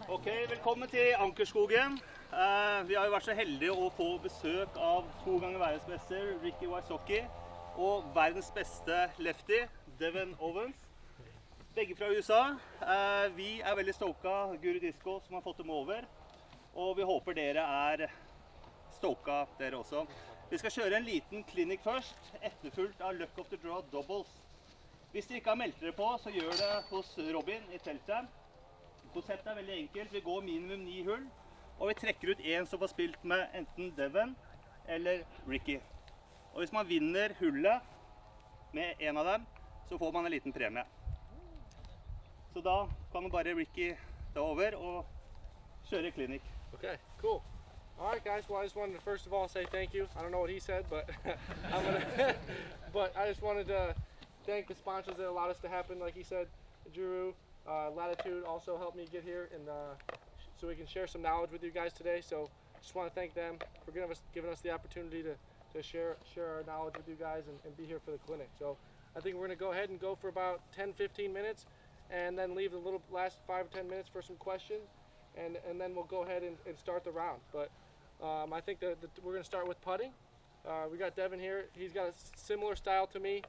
Ok, velkommen til Ankerskogen. Vi har jo vært så heldige å få besøk av 2 ganger verdensmester Ricky Wysocki og verdens beste lefty, Devan Owens. Begge fra USA. Vi er veldig stoka, Guri Disco, som har fått dem over. Og vi håper dere er stoka, dere også. Vi skal kjøre en liten klinikk først, etterfulgt av Luck of the Draw doubles. Hvis dere ikke har meldt dere på, så gjør det hos Robin i teltet. Konseptet er veldig enkelt. Vi går minimum 9 hull, og vi trekker ut en som får spilt med enten Devan eller Ricky. Og hvis man vinner hullet med en av dem, så får man en liten premie. Så da kan man bare Ricky ta over og kjøre klinikk. Okay, cool. All right, guys. Well, I just wanted to first of all say thank you. I don't know what he said, but but I just wanted to thank the sponsors that allowed us to happen. Like he said, Juli, Latitude also helped me get here, and so we can share some knowledge with you guys today. So just want to thank them for giving us the opportunity to share our knowledge with you guys and be here for the clinic. So I think we're going to go ahead and go for about 10-15 minutes, and then leave the little last 5 or 10 minutes for some questions, and then we'll go ahead and start the round. But I think that we're going to start with putting. We got Devan here. He's got a similar style to me,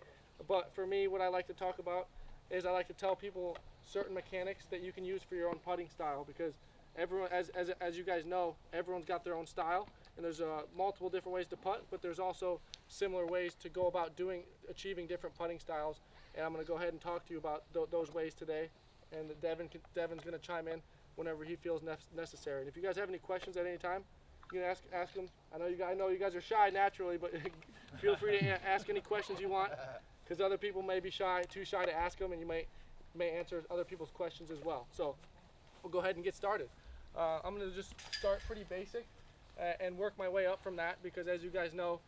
but for me, what I like to talk about is I like to tell people certain mechanics that you can use for your own putting style, because everyone, as you guys know, everyone's got their own style, and there's multiple different ways to putt, but there's also similar ways to go about achieving different putting styles, and I'm going to go ahead and talk to you about those ways today, and Devan's going to chime in whenever he feels necessary. And if you guys have any questions at any time, you can ask them. I know you guys are shy naturally, but feel free to ask any questions you want, because other people may be too shy to ask them, and you may answer other people's questions as well. So we'll go ahead and get started. I'm going to just start pretty basic and work my way up from that, because as you guys know,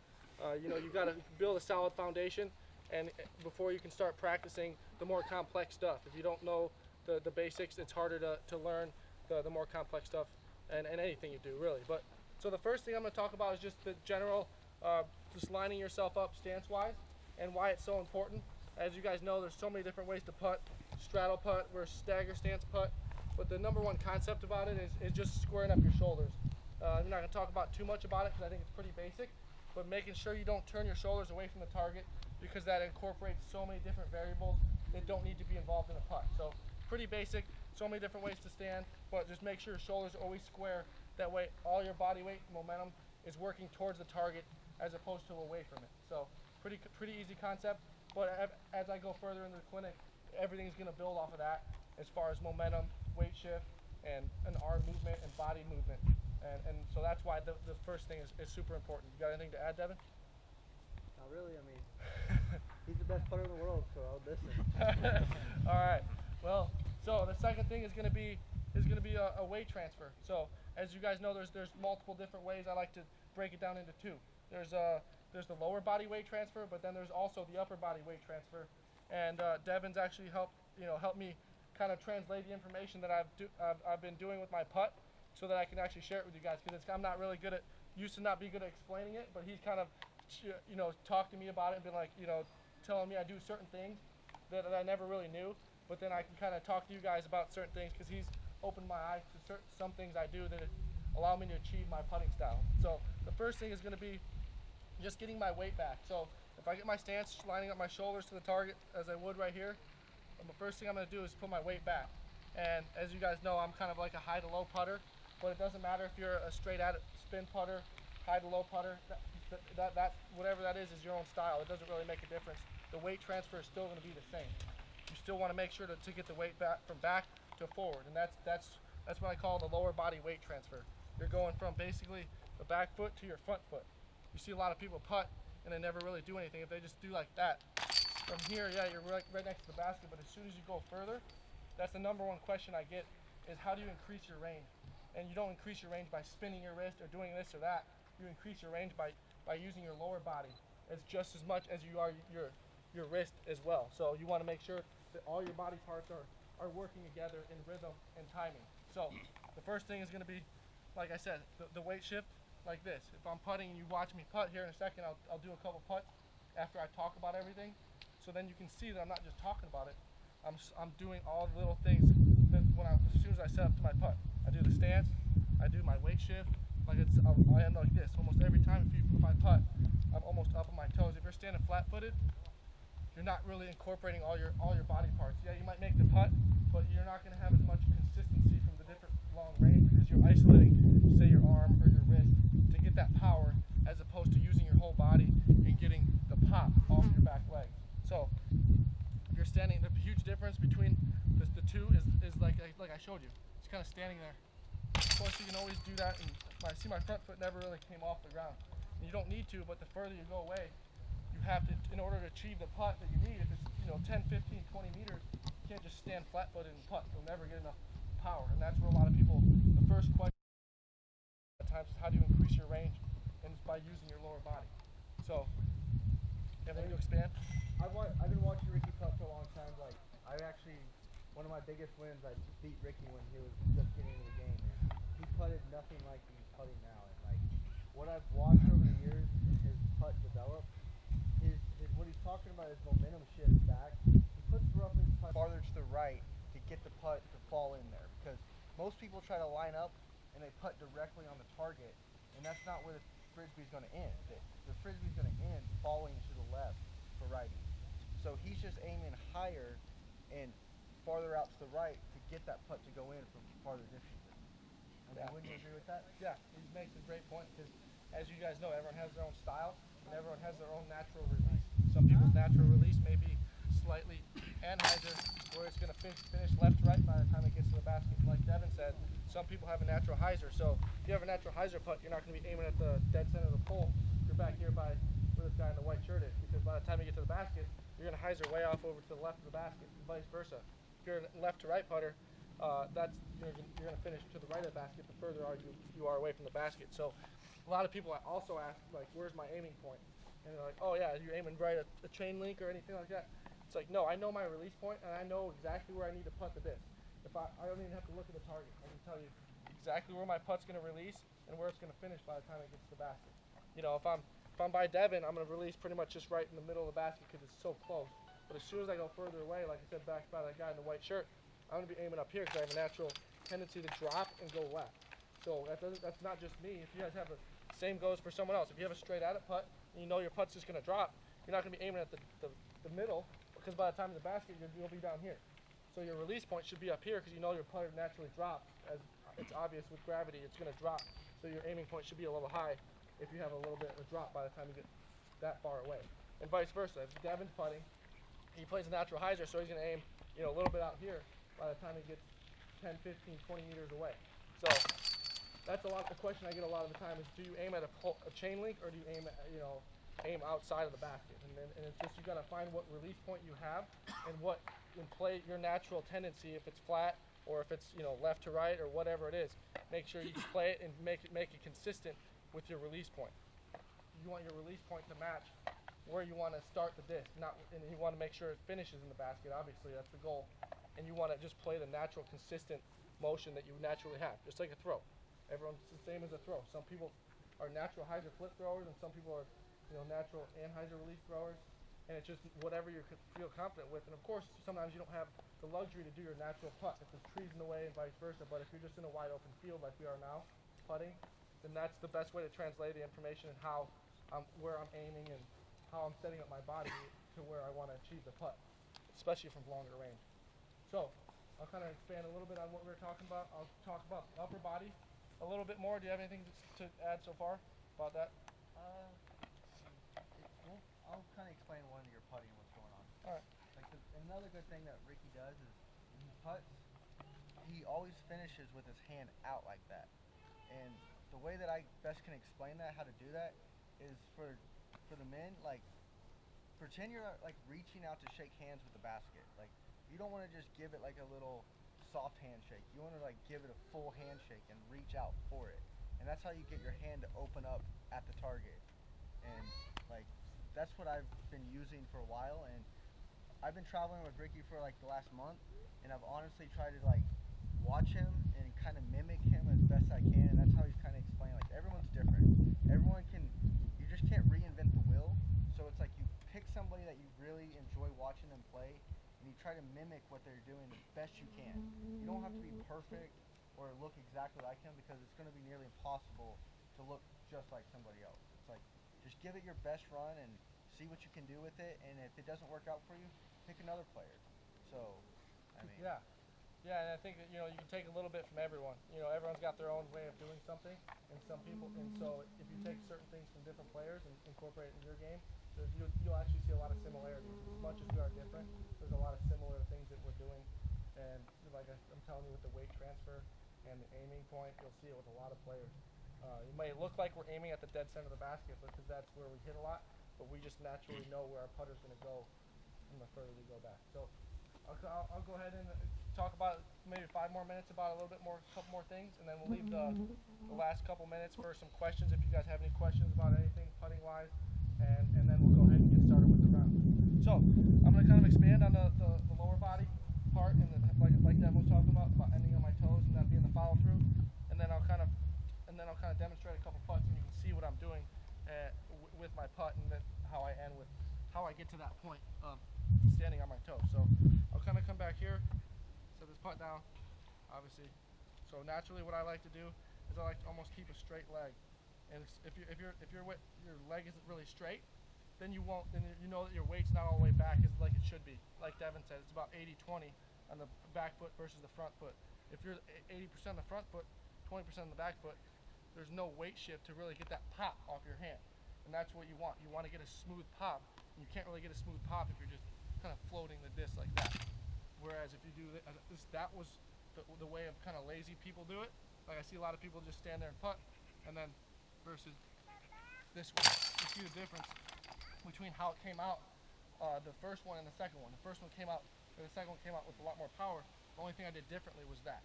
you've got to build a solid foundation, and before you can start practicing the more complex stuff. If you don't know the basics, it's harder to learn the more complex stuff and anything you do, really. But so the first thing I'm going to talk about is just the general, just lining yourself up stance-wise, and why it's so important. As you guys know, there's so many different ways to putt. Straddle putt, or stagger stance putt. But the number one concept about it is just squaring up your shoulders. I'm not going to talk about too much about it because I think it's pretty basic, but making sure you don't turn your shoulders away from the target, because that incorporates so many different variables that don't need to be involved in a putt. So pretty basic, so many different ways to stand, but just make sure your shoulders are always square. That way all your body weight and momentum is working towards the target as opposed to away from it. So pretty easy concept, but as I go further into the clinic, everything's going to build off of that as far as momentum, weight shift, and an arm movement and body movement. And so that's why the first thing is super important. You got anything to add, Devan? Not really. I mean, he's the best putter in the world, so I'll listen. All right. Well, so the second thing is going to be a weight transfer. So as you guys know, there's multiple different ways. I like to break it down into 2. There's the lower body weight transfer, but then there's also the upper body weight transfer. And Devan's actually helped me kind of translate the information that I've been doing with my putt, so that I can actually share it with you guys. Because I'm not really used to not be good at explaining it, but he's kind of talked to me about it and been like, telling me I do certain things that I never really knew. But then I can kind of talk to you guys about certain things, because he's opened my eyes to some things I do that allow me to achieve my putting style. So the first thing is going to be just getting my weight back. So if I get my stance, lining up my shoulders to the target as I would right here, the first thing I'm going to do is put my weight back. And as you guys know, I'm kind of like a high to low putter, but it doesn't matter if you're a straight at spin putter, high to low putter, that whatever that is your own style. It doesn't really make a difference. The weight transfer is still going to be the same. You still want to make sure to get the weight back from back to forward, and that's what I call the lower body weight transfer. You're going from basically the back foot to your front foot. You see a lot of people putt and they never really do anything. If they just do like that, from here, yeah, you're right next to the basket, but as soon as you go further, that's the number one question I get, is how do you increase your range? And you don't increase your range by spinning your wrist or doing this or that. You increase your range by using your lower body as just as much as you are your wrist as well. So you want to make sure that all your body parts are working together in rhythm and timing. So the first thing is going to be, like I said, the weight shift like this. If I'm putting and you watch me putt here in a second, I'll do a couple putts after I talk about everything. So then you can see that I'm not just talking about it. I'm doing all the little things that as soon as I set up to my putt. I do the stance, I do my weight shift. Like I end like this almost every time. If I putt, I'm almost up on my toes. If you're standing flat-footed, you're not really incorporating all your body parts. Yeah, you might make the putt, but you're not going to have as much consistency from the different long range because you're isolating, say, your arm or your wrist to get that power, as opposed to using your whole body and getting the pop off your back leg. So if you're standing, the huge difference between the two is like I showed you. It's kind of standing there. Of course, you can always do that, and I see my front foot never really came off the ground. And you don't need to, but the further you go away, you have to, in order to achieve the putt that you need, if it's 10, 15, 20 meters, you can't just stand flat-footed and putt. You'll never get enough power, and that's where a lot of people, the first question at times is how do you increase your range, and it's by using your lower body. So, and then you expand. I've been watching Ricky putt for a long time. Like, one of my biggest wins, I beat Ricky when he was just getting into the game. And he putted nothing like he's putting now. And like, what I've watched over the years in his putt develop, what he's talking about is momentum shift back. He puts roughly his putt farther to the right to get the putt to fall in there, because most people try to line up and they putt directly on the target, and that's not where the frisbee's going to end. The frisbee's going to end falling to the left for righty. So he's just aiming higher and farther out to the right to get that putt to go in from farther distances. I mean, wouldn't you agree with that? Yeah, he makes a great point, because as you guys know, everyone has their own style and everyone has their own natural release. Some people's natural release may be slightly anhyzer, where it's going to finish left to right by the time it gets to the basket. Like Devin said, some people have a natural hyzer. So if you have a natural hyzer putt, you're not going to be aiming at the dead center of the pole. You're back here by where this guy in the white shirt is, because by the time you get to the basket, you're going to hyzer way off over to the left of the basket, and vice versa. If you're a left to right putter, you're going to finish to the right of the basket the further you are away from the basket. So a lot of people also ask, like, where's my aiming point? And they're like, oh yeah, you're aiming right at a chain link or anything like that. It's like, no, I know my release point and I know exactly where I need to putt the disc. I don't even have to look at the target. I can tell you exactly where my putt's going to release and where it's going to finish by the time it gets to the basket. You know, if I'm by Devin, I'm going to release pretty much just right in the middle of the basket because it's so close. But as soon as I go further away, like I said, back by that guy in the white shirt, I'm going to be aiming up here because I have a natural tendency to drop and go left. So that's not just me. If you guys have the same goes for someone else. If you have a straight at it putt and you know your putt's just going to drop, you're not going to be aiming at the middle, because by the time in the basket you'll be down here. So your release point should be up here because you know your putter naturally drops. As it's obvious with gravity, it's going to drop. So your aiming point should be a little high if you have a little bit of a drop by the time you get that far away. And vice versa. If Devin's putting, he plays a natural hyzer, so he's going to aim a little bit out here by the time he gets 10, 15, 20 meters away. So that's the question I get a lot of the time is, do you aim at a chain link or do you aim at, aim outside of the basket? And it's just, you got to find what release point you have and what can play your natural tendency, if it's flat or if it's left to right or whatever it is. Make sure you play it and make it consistent with your release point. You want your release point to match where you want to start the disc, and you want to make sure it finishes in the basket. Obviously, that's the goal. And you want to just play the natural, consistent motion that you naturally have, just like a throw. Everyone's the same as a throw. Some people are natural hyzer flip throwers, and some people are, natural anhyzer release throwers. And it's just whatever you feel confident with. And of course, sometimes you don't have the luxury to do your natural putt if there's trees in the way and vice versa. But if you're just in a wide open field like we are now, putting, then that's the best way to translate the information and where I'm aiming and how I'm setting up my body to where I want to achieve the putt, especially from longer range. So I'll kind of expand a little bit on what we were talking about. I'll talk about upper body a little bit more. Do you have anything to add so far about that? I'll kind of explain one of your putting and what's going on. All right. Like another good thing that Ricky does is when he putts, he always finishes with his hand out like that. And the way that I best can explain that, how to do that, is for the men, like, pretend you're like reaching out to shake hands with the basket. Like, you don't want to just give it like a little soft handshake. You want to like give it a full handshake and reach out for it. And that's how you get your hand to open up at the target. And like, that's what I've been using for a while. And I've been traveling with Ricky for like the last month, and I've honestly tried to like watch him and kind of mimic him as best I can. And that's how he's kind of explained, like, everyone's different. You just can't reinvent the wheel. So it's like you pick somebody that you really enjoy watching them play, and you try to mimic what they're doing the best you can. You don't have to be perfect. or look exactly like him, because it's going to be nearly impossible to look just like somebody else. It's like, just give it your best run and see what you can do with it, and if it doesn't work out for you, pick another player. So, I mean, Yeah. Yeah, and I think that, you can take a little bit from everyone. Everyone's got their own way of doing something, and some people, and so if you take certain things from different players and incorporate it in your game, you'll actually see a lot of similarities. As much as we are different, there's a lot of similar things that we're doing, and like I'm telling you, with the weight transfer and the aiming point, you'll see it with a lot of players. It may look like we're aiming at the dead center of the basket because that's where we hit a lot, but we just naturally know where our putter's going to go the further we go back. So I'll go ahead and talk about maybe 5 more minutes about a little bit more, couple more things, and then we'll leave the last couple minutes for some questions if you guys have any questions about anything putting wise, and then we'll go ahead and get started with the round. So I'm going to kind of expand on the lower body part, and like Devin was talking about ending on my toes and that being the follow through, and then I'll kind of demonstrate a couple putts, and you can see what I'm doing with my putt, and then how I end with how I get to that point of standing on my toes. So I'll kind of come back here, set this putt down, obviously. So naturally, what I like to do is I like to almost keep a straight leg. And if your leg isn't really straight, then you know that your weight's not all the way back as like it should be. Like Devin said, it's about 80-20 on the back foot versus the front foot. If you're 80% the front foot, 20% the back foot, there's no weight shift to really get that pop off your hand. And that's what you want. You want to get a smooth pop. And you can't really get a smooth pop if you're just kind of floating the disc like that. Whereas if you do this, that was the way of kind of lazy people do it. Like I see a lot of people just stand there and putt, and then versus this one. You see the difference between how it came out, the first one and the second one. The first one came out, or the second one came out with a lot more power. The only thing I did differently was that.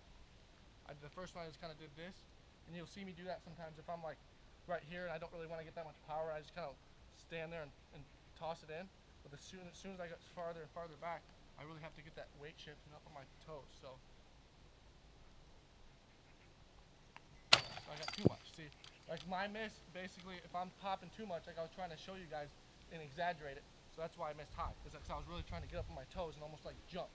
The first one I just kind of did this, and you'll see me do that sometimes if I'm like right here and I don't really want to get that much power. I just kind of stand there and toss it in. But as soon as I get farther and farther back, I really have to get that weight shifting up on my toes. So I got too much. See, like my miss, basically, if I'm popping too much, like I was trying to show you guys and exaggerate it. So that's why I missed high, because I was really trying to get up on my toes and almost like jump.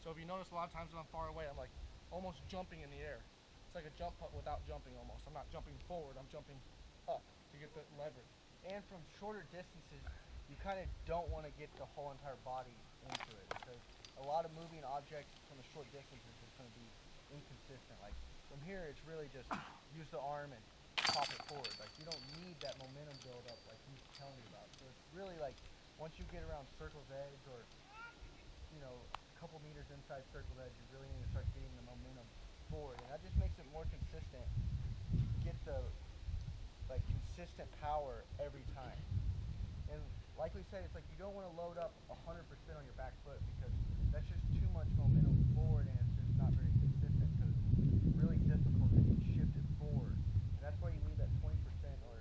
So if you notice, a lot of times when I'm far away, I'm like almost jumping in the air. It's like a jump putt without jumping almost. I'm not jumping forward, I'm jumping up to get the leverage. and from shorter distances, you kind of don't want to get the whole entire body into it, because a lot of moving objects from a short distance is just going to be inconsistent. Like from here, it's really just use the arm and pop it forward. Like you don't need that momentum build up like he's telling you about. So it's really like once you get around circle's edge, or a couple meters inside circle's edge, you really need to start getting the momentum forward, and that just makes it more consistent. Get the consistent power every time. And like we said, it's like you don't want to load up 100% on your back foot, because that's just too much momentum forward, and it's just not very consistent, because it's really difficult to shift it forward. And that's why you need that 20% or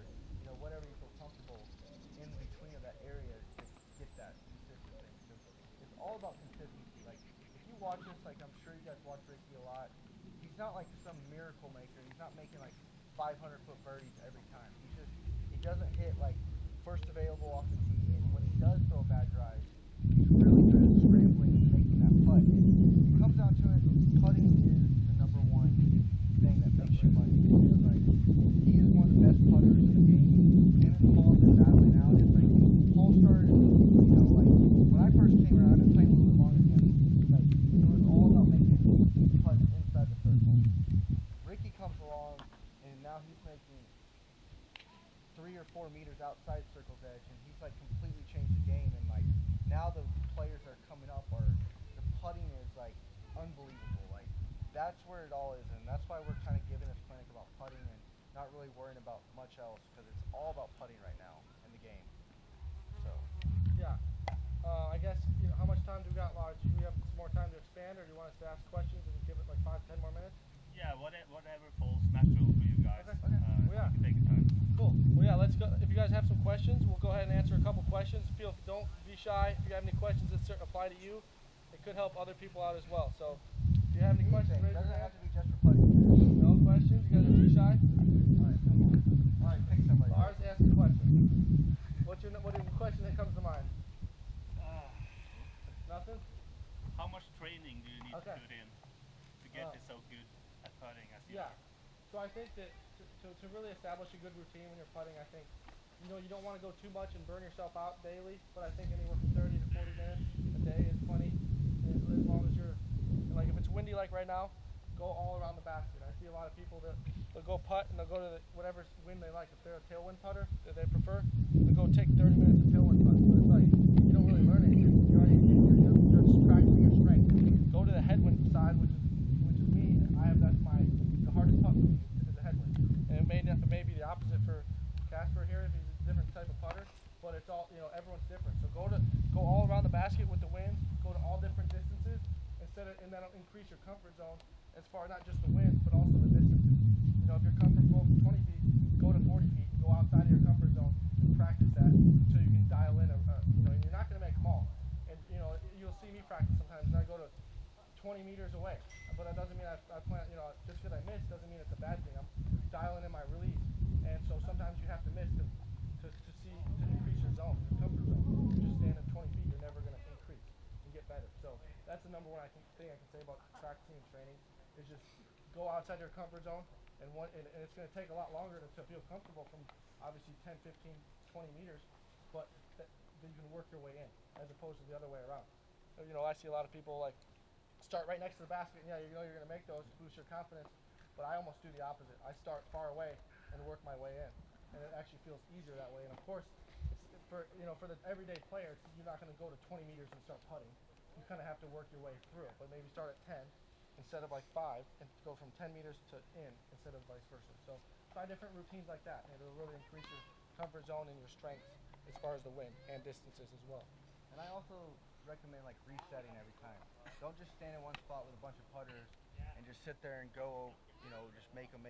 whatever you feel comfortable in between of that area to get that consistency. Because it's all about consistency. Like if you watch this, like I'm sure you guys watch Ricky a lot, he's not like some miracle maker. He's not making like 500-foot birdies every time. He doesn't hit like first available off the tee, and when he does throw a bad drive, he's really good at scrambling and making that putt. And it comes down to it, putting is the number one thing that makes you money. It's like he is one of the best putters in the game. Him and Paul have been battling out. It's like Paul started, like when I first came around, I've been playing a little bit longer than him. Like it was all about making putts inside the circle. Ricky comes along, and now he's making 3 or 4 meters outside circle's edge, and he's like completely changed the game. And like now the players that are coming up the putting is like unbelievable. Like that's where it all is, and that's why we're kind of giving this clinic about putting and not really worrying about much else, because it's all about putting right now in the game. So yeah, I guess how much time do we got, Lars? Do we have some more time to expand, or do you want us to ask questions and give it like 5-10 more minutes? Yeah, whatever falls natural for you guys. Okay. Yeah. You can take your time. Cool. Well, yeah, let's go. If you guys have some questions, we'll go ahead and answer a couple questions. Don't be shy. If you have any questions that apply to you, it could help other people out as well. So, if you have any questions, raise your doesn't hand. have to be just for putting. No questions? You guys are too shy? Alright, come on. Alright, pick somebody. Lars, ask a question. What's your question that comes to mind? Nothing? How much training do you need to Okay. put in to get this so good? at putting as you Yeah. are. So I think that to really establish a good routine when you're putting, I think, you know, you don't want to go too much and burn yourself out daily, but I think anywhere from 30 to 40 minutes a day is plenty. As long as you're, like if it's windy like right now, go all around the basket. I see a lot of people that they'll go putt and they'll go to whatever wind they like. If they're a tailwind putter that they prefer, they'll go take 30 minutes of tailwind putt. But it's like, you don't really learn anything. You're just practicing your strength. Go to the headwind side, which is me. The hardest putt is the headwind. And it may be the opposite for Casper here if he's a different type of putter, but it's all, you know, everyone's different. So go all around the basket with the wind, go to all different distances and that'll increase your comfort zone as far not just the wind but also the distances. You know, if you're comfortable from 20 feet, go to 40 feet and go outside of your comfort zone and practice that until you can dial in you know, and you're not going to make them all. And you know, you'll see me practice sometimes and I go to 20 meters away, but that doesn't mean I plan, you know, just because I miss doesn't mean it's a bad thing. I'm dialing in my release, and so sometimes you have to miss to increase your zone, your comfort zone. Just stand at 20 feet, you're never going to increase and get better. So that's the number one thing I can say about practicing and training is just go outside your comfort zone, and it's going to take a lot longer to feel comfortable from obviously 10, 15, 20 meters, but that you can work your way in as opposed to the other way around. So, you know, I see a lot of people like start right next to the basket, and yeah, you know you're going to make those to boost your confidence, but I almost do the opposite. I start far away and work my way in, and it actually feels easier that way. And of course, for the everyday player, you're not going to go to 20 meters and start putting. You kind of have to work your way through it, but maybe start at 10 instead of like 5, and go from 10 meters to in instead of vice versa. So try different routines like that, and it'll really increase your comfort zone and your strength as far as the wind and distances as well. And I also recommend like resetting every time. Don't just stand in one spot with a bunch of putters and just sit there and go, you know, just make them.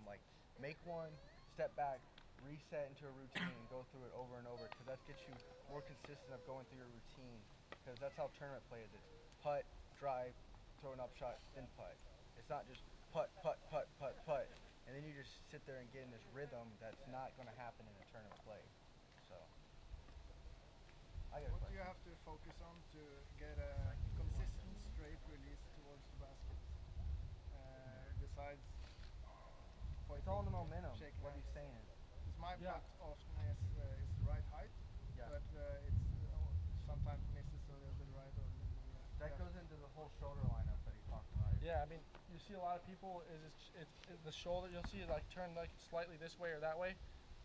Like, make one, step back, reset into a routine, and go through it over and over, because that gets you more consistent of going through your routine, because that's how tournament play is. It's putt, drive, throw an upshot, then putt. It's not just putt, putt, putt, putt, putt, and then you just sit there and get in this rhythm that's not going to happen in a tournament play. So, I got a What do question. you have to focus on to get a consistent straight release towards the basket? Besides It's all in the momentum. shaking What hands. he's saying. Because my Yeah. putt often is the right height, Yeah. but it's sometimes misses a little bit right or a little bit left. That goes into the whole shoulder lineup that he talked about. Yeah, I mean, you see a lot of people it's the shoulder. You'll see it like turn like slightly this way or that way,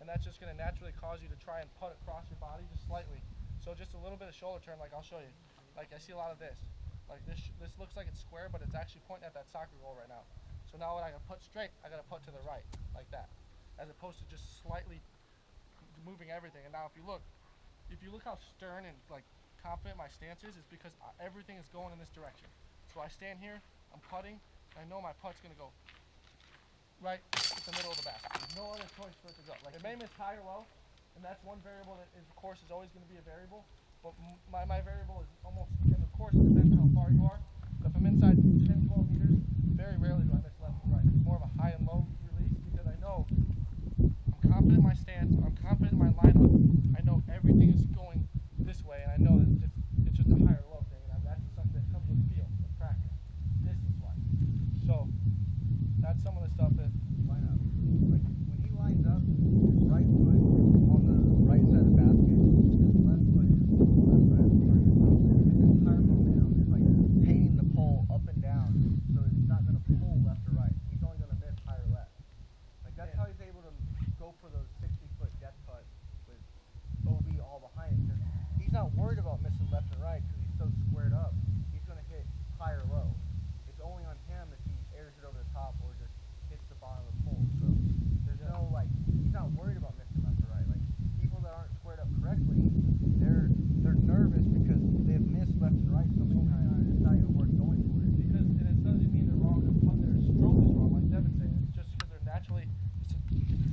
and that's just going to naturally cause you to try and putt across your body just slightly. So just a little bit of shoulder turn, like I'll show you. Like I see a lot of this. Like this looks like it's square, but it's actually pointing at that soccer goal right now. So now when I gotta putt straight, I gotta putt to the right, like that, as opposed to just slightly moving everything. And now if you look how stern and like confident my stance is because everything is going in this direction. So I stand here, I'm putting, I know my putt's gonna go right at the middle of the basket. There's no other choice for it to go. Like it may miss high or low, and that's one variable that is, of course, is always going to be a variable. But my variable is almost, and of course, it depends how far you are. But if I'm inside 10, 12 meters, very rarely do I miss left and right. It's more of a high and low release because I know I'm confident in my stance, I'm confident in my lineup. I know everything is going this way, and I know that it's just a high or low thing, and that's something that comes with feel and practice, distance-wise. So that's some of the stuff that Line up. Like when he lines up, his right foot is on the right side of the basket. His left foot is left side of the target. His entire momentum is like painting the pole up and down, so it's not going to pull left or right. He's only going to miss high or left. Like that's how he's able to go for those 60-foot death putts with OB all behind him. Because he's not worried about missing left and right because he's so squared up. He's going to hit high or low. It's only on him if he airs it over the top or just hits the bottom of the pole. So there's no like he's not worried about missing left or right. Like people that aren't squared up correctly, they're nervous because they've missed left and right so many times. It's not even worth going for it. because and it doesn't mean they're wrong. Their stroke is wrong, like Devin's saying. It's just because they're naturally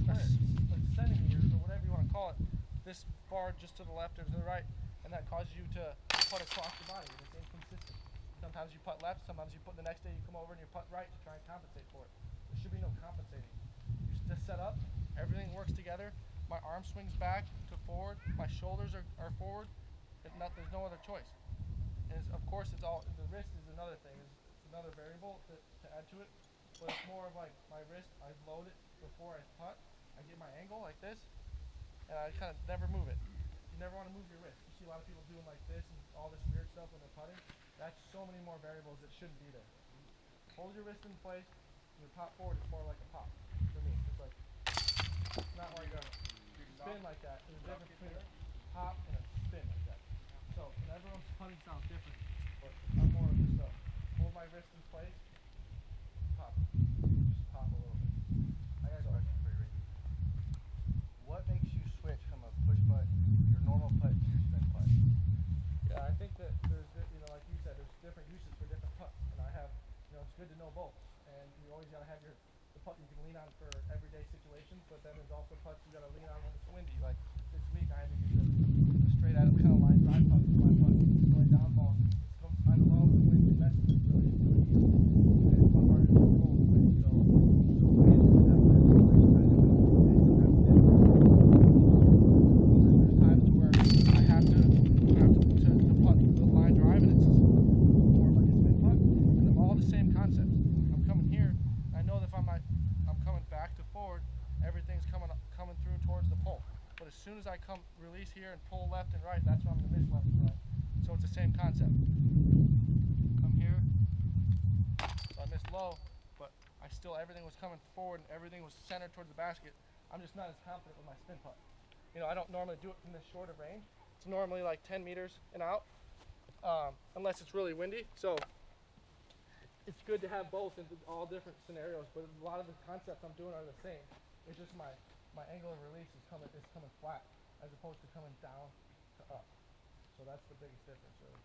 like centimeters or whatever you want to call it, this far just to the left or to the right, and that causes you to putt across the body, and it's inconsistent. Sometimes you putt left, sometimes you put the next day you come over and you putt right to try and compensate for it. There should be no compensating. You just set up, everything works together. My arm swings back to forward, my shoulders are forward. There's no other choice. And of course, it's all the wrist is another thing. It's another variable to add to it. but it's more of like my wrist, I load it before I putt. I get my angle like this, and I kind of never move it. You never want to move your wrist. You see a lot of people doing like this and all this weird stuff when they're putting. That's so many more variables that shouldn't be there. Hold your wrist in place. Your pop forward is more like a pop for me. It's like not like a spin like that. There's a difference between a pop and a spin like that. So, and everyone's putting sounds different, but I'm more of just hold my wrist in place, pop, just pop a little bit. I got a question for you, Ricky. What makes you switch from a push putt, your normal putt, to your spin putt? Yeah, I think that there's, like you said, there's different uses for different putts, and I have, it's good to know both. And you always gotta have the putt you can lean on for everyday situations, but then there's also putts you gotta lean on when it's windy. Like this week, I had to use a straight out kind of line drive putt for my putt. Going down ball, it comes kind of low, and the wind messes with it really easy. And it's harder to control the wind. So there's times to where I have to putt the line drive, and it's more like a spin putt, and they're all the same concept. I'm coming here, I know that if I'm coming back to forward, everything's coming through towards the pole. But as soon as I release here and pull left and right, that's when I'm going to miss left and right. So it's the same concept. Come here, so I missed low, but everything was coming forward and everything was centered towards the basket. I'm just not as confident with my spin putt. I don't normally do it from this short of range. It's normally like 10 meters and out, unless it's really windy. So it's good to have both in all different scenarios, but a lot of the concepts I'm doing are the same. It's just my angle of release is coming flat as opposed to coming down to up. So that's the biggest difference, really.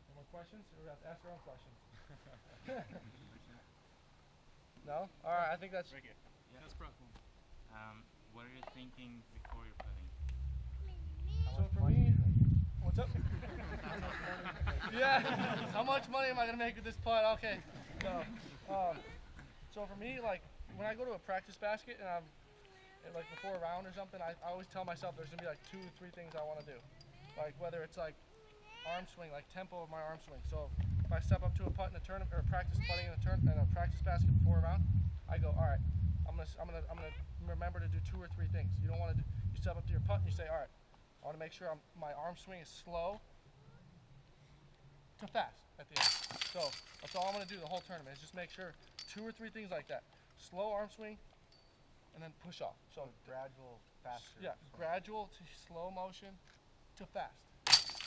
Any more questions? Or we have to ask our own questions? No? All right, I think that's Ricky. Yeah. that's probably. What are you thinking before you're putting? So for me, what's up? Yeah. How much money am I gonna make with this putt? Okay. No. So for me, like when I go to a practice basket and I'm like before a round or something, I always tell myself there's gonna be like 2 or 3 things I want to do. Like whether it's like arm swing, like tempo of my arm swing. So if I step up to a putt in a tournament or practice putting in a practice basket before a round, I go, all right, I'm gonna remember to do 2 or 3 things. You don't want to do. You step up to your putt and you say, all right, I want to make sure my arm swing is slow to fast at the end. So that's all I'm gonna do the whole tournament is just make sure 2 or 3 things like that. Slow arm swing, and then push off. So gradual, faster. Yeah, gradual to slow motion to fast.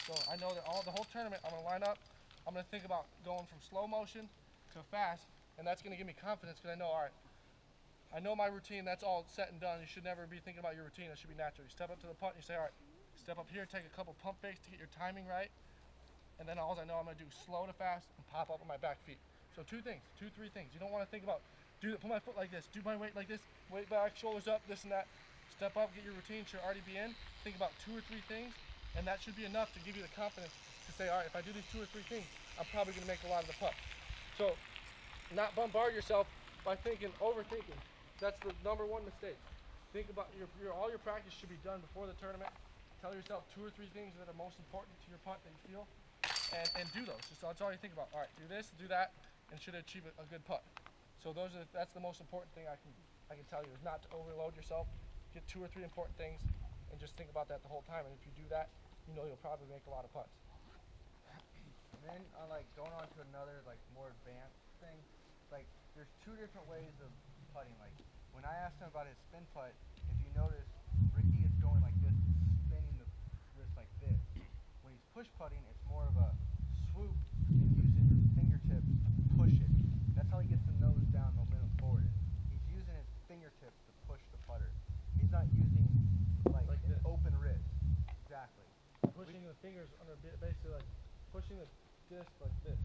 So I know that the whole tournament I'm gonna line up. I'm gonna think about going from slow motion to fast, and that's gonna give me confidence because I know, all right, I know my routine. That's all set and done. You should never be thinking about your routine. It should be natural. You step up to the putt and you say, all right, step up here, take a couple pump fakes to get your timing right, and then all I know I'm gonna do slow to fast and pop up with my back feet. So 2 things, 2, 3 things. You don't want to think about put my foot like this, do my weight like this, weight back, shoulders up, this and that. Step up, get your routine should already be in. Think about 2 or 3 things, and that should be enough to give you the confidence to say, all right, if I do these 2 or 3 things, I'm probably gonna make a lot of the putt. So, not bombard yourself by overthinking. That's the #1 mistake. Think about all your practice should be done before the tournament. Tell yourself 2 or 3 things that are most important to your putt that you feel, and do those. Just that's all you think about. All right, do this, do that, and should achieve a good putt. So that's the most important thing I can tell you is not to overload yourself. Get 2 or 3 important things, and just think about that the whole time. And if you do that, you'll probably make a lot of putts. And then going on to another more advanced thing, there's 2 different ways of putting. Like when I asked him about his spin putt, if you notice, Ricky is going like this, spinning the wrist like this. When he's push putting, it's more of a swoop and using his fingertips to push it. That's how he gets the nose down, momentum forward. He's using his fingertips to push the putter. He's not using like an open wrist. Exactly. Pushing the fingers under, basically like pushing the disc like this.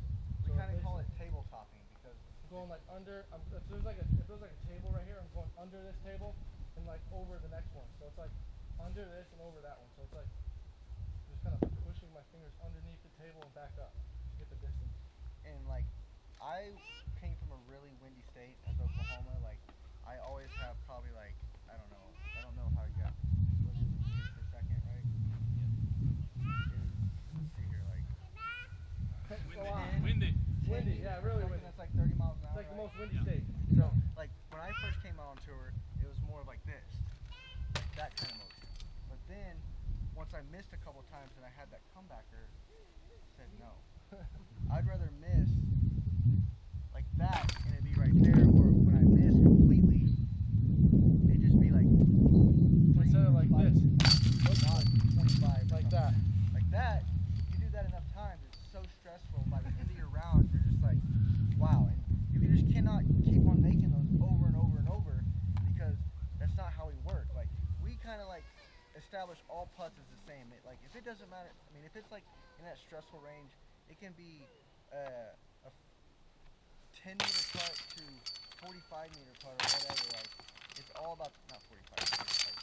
We kind of call it table topping because I'm going like under. If there's like a table right here, I'm going under this table and like over the next one. So it's like under this and over that one. So it's like just kind of pushing my fingers underneath the table and back up to get the distance. And I came from a really windy state as Oklahoma. I always have probably I don't know how you got what is it, meters per second, right? Let's see here, Windy. windy, yeah, really windy. It's like 30 miles an It's hour. like the right? most windy state. So, like, when I first came out on tour, it was more of like this. That kind of motion. But then, once I missed a couple times and I had that comebacker, I said no. I'd rather miss like that and it'd be right there, or when I miss completely, it'd just be like Instead of like this. not 25. Like that. Like that, you do that enough times, it's so stressful. By the end of your round, you're just like, wow. And you just cannot keep on making those over and over and over because that's not how we work. Like, we kind of like establish all putts as the same. Like, if it doesn't matter, I mean, if it's like in that stressful range, it can be a 10-meter putt to 45-meter putt or whatever. Like, it's all about, not 45 meters, like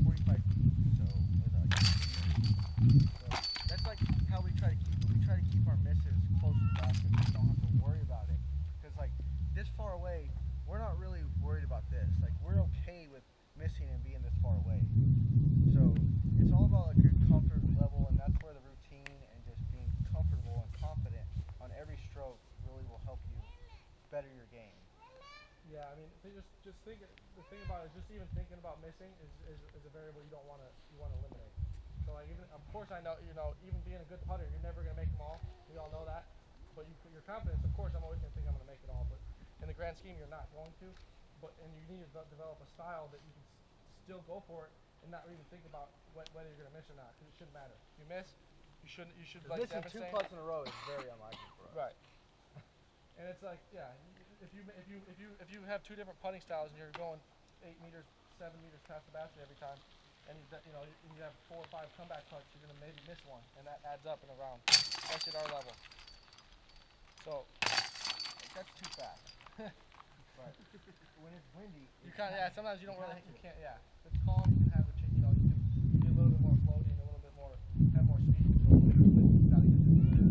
45 feet. So, what is that, like 15 meters? So that's like how we try to keep it. We try to keep our misses close to the basket so we don't have to worry about it. Because, like, this far away, we're not really worried about this. Like, we're okay with missing and being this far away. So it's all about like your comfort level, and that's where the routine and just being comfortable and confident on every stroke really will help you better your game. Yeah, I mean, just think. The thing about it is just even thinking about missing is a variable you want to eliminate. So like, even of course I know even being a good putter, you're never gonna make them all. We all know that. But your confidence, of course, I'm always gonna think I'm gonna make it all. But in the grand scheme, you're not going to. And you need to develop a style that you can still go for it and not even think about whether you're gonna miss or not, because it shouldn't matter. If you miss, you should like Missing two putts in a row is very unlikely for us. Right. And it's like, yeah, if you have two different putting styles and you're going 8 meters, 7 meters past the basket every time, and you have 4 or 5 comeback putts, you're gonna maybe miss one, and that adds up in a round. That's at our level. So That's too fast. But when it's windy, you kind of sometimes you don't really you can't If it's calm, you can have you can be a little bit more floaty and a little bit more have more speed. So you gotta get to the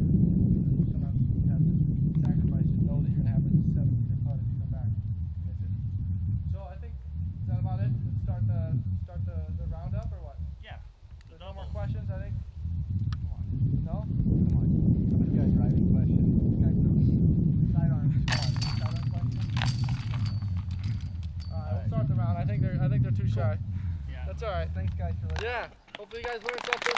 sometimes you have to sacrifice to know that you're gonna have a 7-meter putt if you come back and miss it. So I think is that about it? Let's start the roundup or what? Yeah. There's no more questions, I think. come on. No? Come on. Somebody got a driving question. This guy throws sidearms. Come on. Sidearm question? We'll start the round. I think they're too shy. Yeah. That's all right. Thanks, guys, for listening. Yeah. Hopefully you guys learned something.